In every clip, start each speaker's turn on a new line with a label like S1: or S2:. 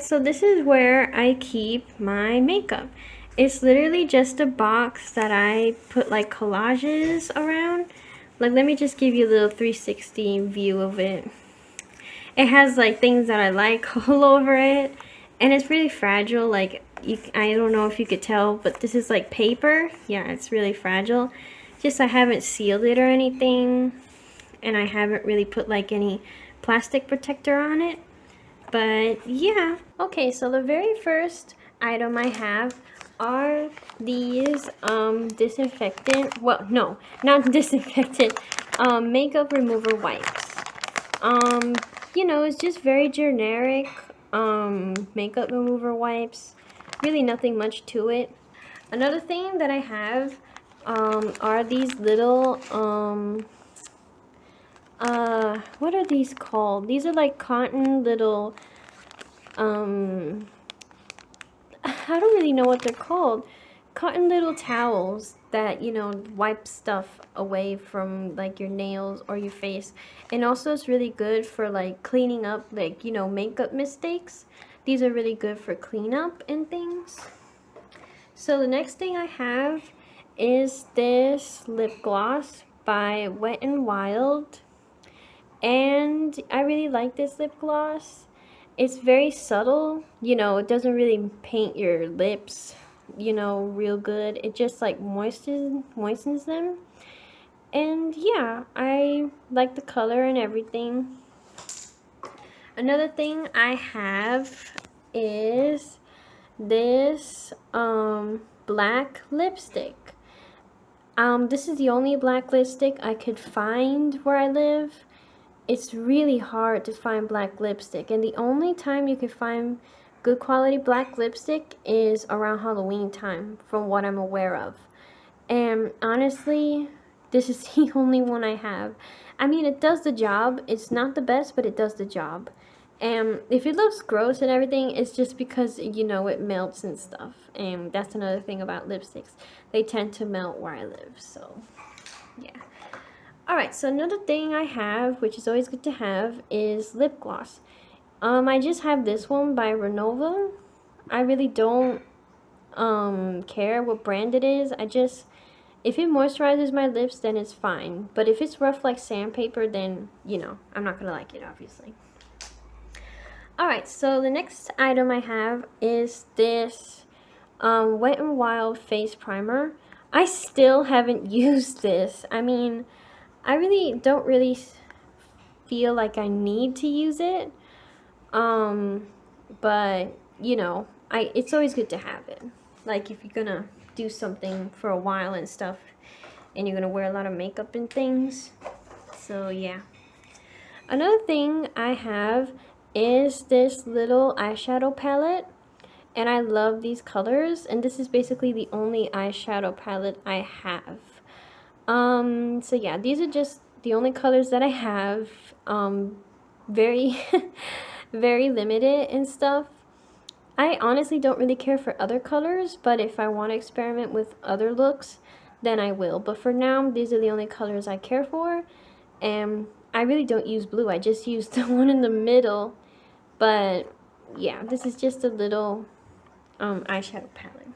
S1: Alright, so this is where I keep my makeup. It's literally just a box that I put like collages around. Like, let me just give you a little 360 view of it. It has like things that I like all over it, and it's really fragile. Like, I don't know if you could tell, but this is like paper. Yeah, it's really fragile. Just I haven't sealed it or anything, and I haven't really put like any plastic protector on it. But yeah, okay, so the very first item I have are these disinfectant, well, no, not disinfectant, makeup remover wipes. Um, you know, it's just very generic makeup remover wipes. Really nothing much to it. Another thing that I have are these little what are these called? These are like cotton little I don't really know what they're called. Cotton little towels that, you know, wipe stuff away from like your nails or your face. And also it's really good for like cleaning up, like, you know, makeup mistakes. These are really good for cleanup and things. So the next thing I have is this lip gloss by Wet n Wild. And I really like this lip gloss. It's very subtle, you know, it doesn't really paint your lips, you know, real good. It just like moistens them. And yeah, I like the color and everything. Another thing I have is this black lipstick. This is the only black lipstick I could find where I live. It's really hard to find black lipstick, and the only time you can find good quality black lipstick is around Halloween time, from what I'm aware of. And honestly, this is the only one I have. I mean, it does the job. It's not the best, but it does the job. And if it looks gross and everything, it's just because, you know, it melts and stuff. And that's another thing about lipsticks. They tend to melt where I live, so yeah. Alright, so another thing I have, which is always good to have, is lip gloss. I just have this one by Renova. I really don't care what brand it is. If it moisturizes my lips, then it's fine. But if it's rough like sandpaper, then, you know, I'm not gonna like it, obviously. Alright, so the next item I have is this Wet n Wild face primer. I still haven't used this. I mean, I really don't feel like I need to use it. But you know, it's always good to have it. Like if you're gonna do something for a while and stuff, and you're gonna wear a lot of makeup and things. So yeah. Another thing I have is this little eyeshadow palette. And I love these colors, and this is basically the only eyeshadow palette I have. So yeah, these are just the only colors that I have. Very, very limited and stuff. I honestly don't really care for other colors, but if I want to experiment with other looks, then I will. But for now, these are the only colors I care for. And I really don't use blue. I just use the one in the middle. But yeah, this is just a little eyeshadow palette.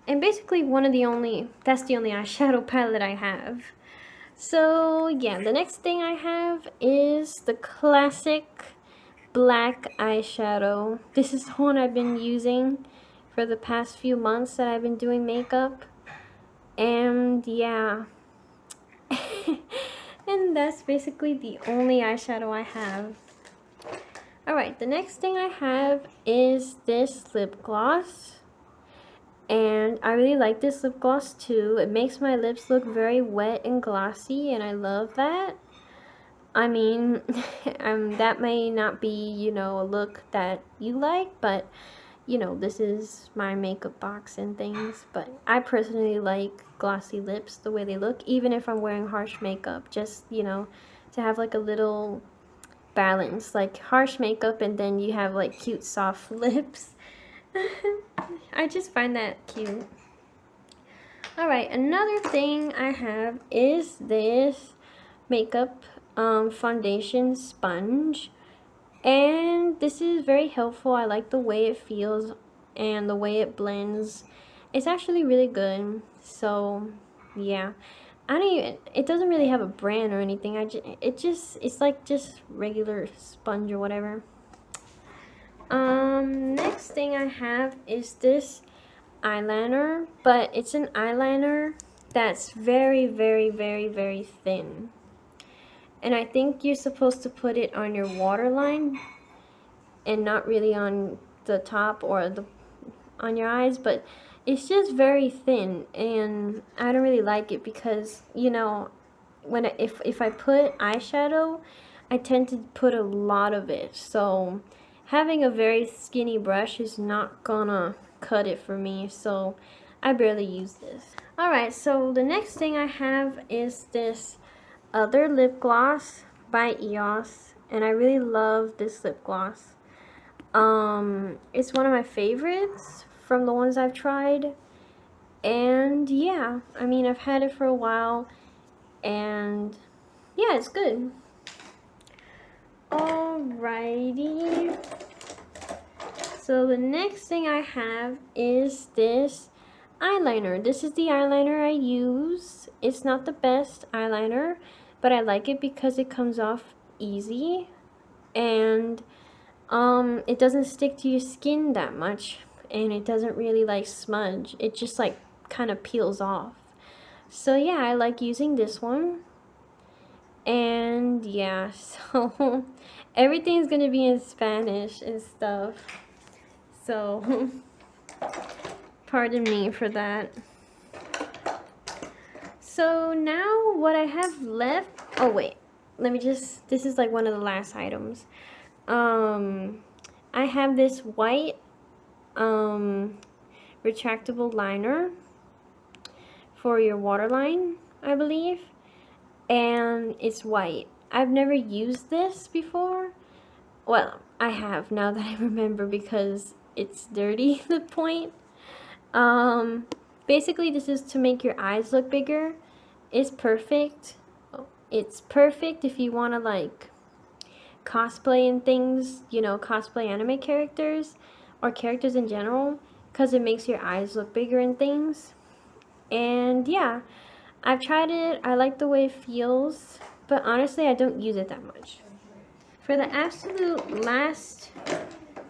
S1: And basically that's the only eyeshadow palette I have. So yeah, the next thing I have is the classic black eyeshadow. This is the one I've been using for the past few months that I've been doing makeup. And yeah. And that's basically the only eyeshadow I have. Alright, the next thing I have is this lip gloss. And I really like this lip gloss too. It makes my lips look very wet and glossy, and I love that. I mean, that may not be, you know, a look that you like, but, you know, this is my makeup box and things. But I personally like glossy lips the way they look, even if I'm wearing harsh makeup, just, you know, to have like a little balance, like harsh makeup and then you have like cute soft lips. I just find that cute. Alright, another thing I have is this makeup foundation sponge. And this is very helpful. I like the way it feels and the way it blends. It's actually really good. So yeah, I don't even, it doesn't really have a brand or anything. It's like just regular sponge or whatever. Next thing I have is this eyeliner, but it's an eyeliner that's very, very, very, very thin. And I think you're supposed to put it on your waterline and not really on the top or on your eyes, but it's just very thin, and I don't really like it because, you know, if I put eyeshadow, I tend to put a lot of it. So having a very skinny brush is not gonna cut it for me, so I barely use this. Alright, so the next thing I have is this other lip gloss by EOS, and I really love this lip gloss. It's one of my favorites from the ones I've tried, and yeah, I mean, I've had it for a while, and yeah, it's good. Alrighty, so the next thing I have is this eyeliner. This is the eyeliner I use. It's not the best eyeliner, but I like it because it comes off easy, and it doesn't stick to your skin that much, and it doesn't really like smudge. It just like kind of peels off. So yeah, I like using this one. And yeah, so everything's gonna be in Spanish and stuff, so pardon me for that. So now what I have left, oh wait, let me just, this is like one of the last items. I have this white retractable liner for your waterline, I believe, and it's white. I've never used this before. Well, I have, now that I remember, because it's dirty at the point. Basically this is to make your eyes look bigger. It's perfect. It's perfect if you want to like cosplay and things, you know, cosplay anime characters or characters in general, because it makes your eyes look bigger and things. And yeah, I've tried it. I like the way it feels, but honestly I don't use it that much. For the absolute last,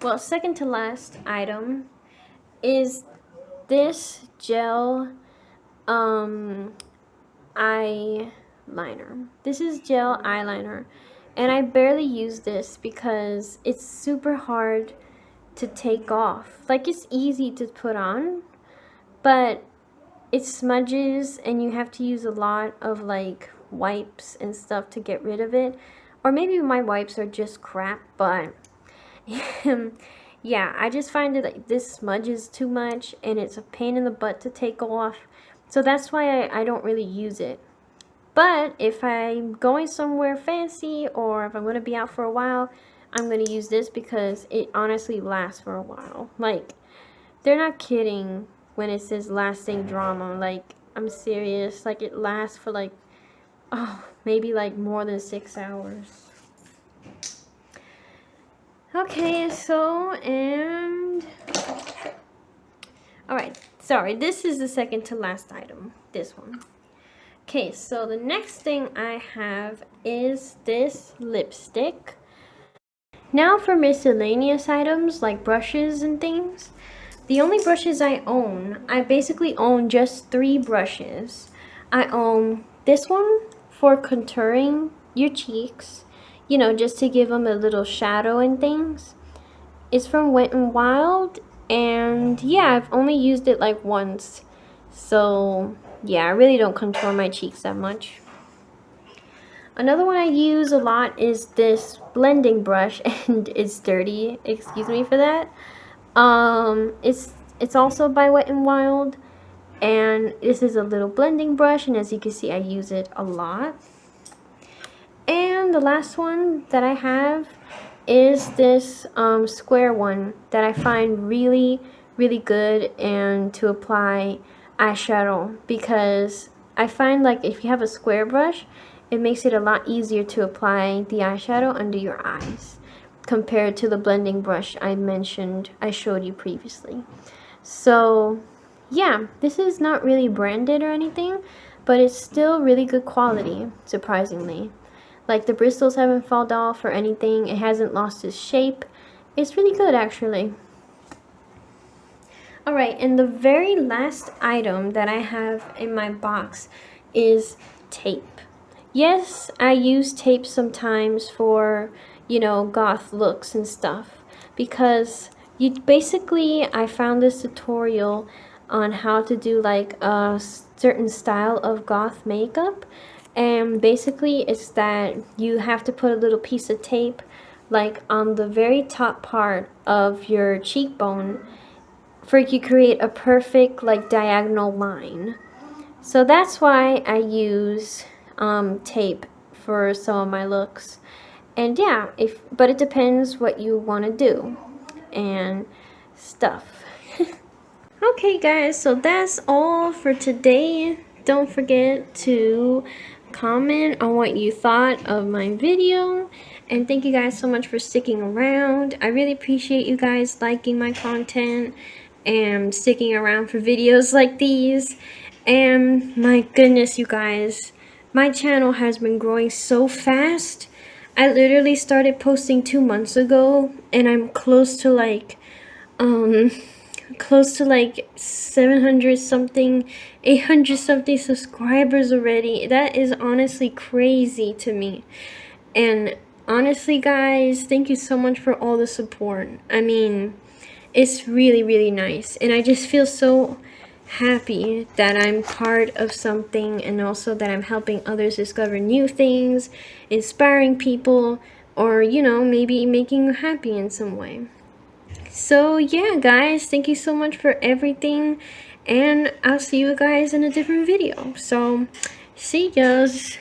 S1: well, second to last item is this gel eyeliner. This is gel eyeliner, and I barely use this because it's super hard to take off. Like, it's easy to put on, but it smudges and you have to use a lot of like wipes and stuff to get rid of it. Or maybe my wipes are just crap, but yeah, I just find that like, this smudges too much and it's a pain in the butt to take off. So that's why I don't really use it. But if I'm going somewhere fancy or if I'm going to be out for a while, I'm going to use this because it honestly lasts for a while. Like, they're not kidding when it says lasting drama. Like, I'm serious. Like, it lasts for like, oh, maybe like more than 6 hours. Okay, so, and alright, sorry, this is the second to last item, this one. Okay, so the next thing I have is this lipstick. Now for miscellaneous items like brushes and things. The only brushes I own, I basically own just 3 brushes. I own this one for contouring your cheeks, you know, just to give them a little shadow and things. It's from Wet n Wild, and yeah, I've only used it like once. So yeah, I really don't contour my cheeks that much. Another one I use a lot is this blending brush, and it's dirty, excuse me for that. It's also by Wet n Wild, and this is a little blending brush, and as you can see I use it a lot. And the last one that I have is this square one that I find really good and to apply eyeshadow, because I find like if you have a square brush, it makes it a lot easier to apply the eyeshadow under your eyes. compared to the blending brush I showed you previously. So yeah, this is not really branded or anything, but it's still really good quality, surprisingly. Like, the bristles haven't fallen off or anything. It hasn't lost its shape. It's really good, actually. Alright, and the very last item that I have in my box is tape. Yes, I use tape sometimes for, you know, goth looks and stuff, because I found this tutorial on how to do like a certain style of goth makeup, and basically it's that you have to put a little piece of tape like on the very top part of your cheekbone for you to create a perfect like diagonal line. So that's why I use tape for some of my looks. And yeah, but it depends what you want to do and stuff. Okay guys, so that's all for today. Don't forget to comment on what you thought of my video, and thank you guys so much for sticking around. I really appreciate you guys liking my content and sticking around for videos like these. And my goodness, you guys, my channel has been growing so fast. I literally started posting 2 months ago, and I'm close to like 700 something, 800 something subscribers already. That is honestly crazy to me. And honestly guys, thank you so much for all the support. I mean, it's really nice, and I just feel so happy that I'm part of something, and also that I'm helping others discover new things, inspiring people, or you know, maybe making you happy in some way. So yeah guys, thank you so much for everything, and I'll see you guys in a different video. So see yas.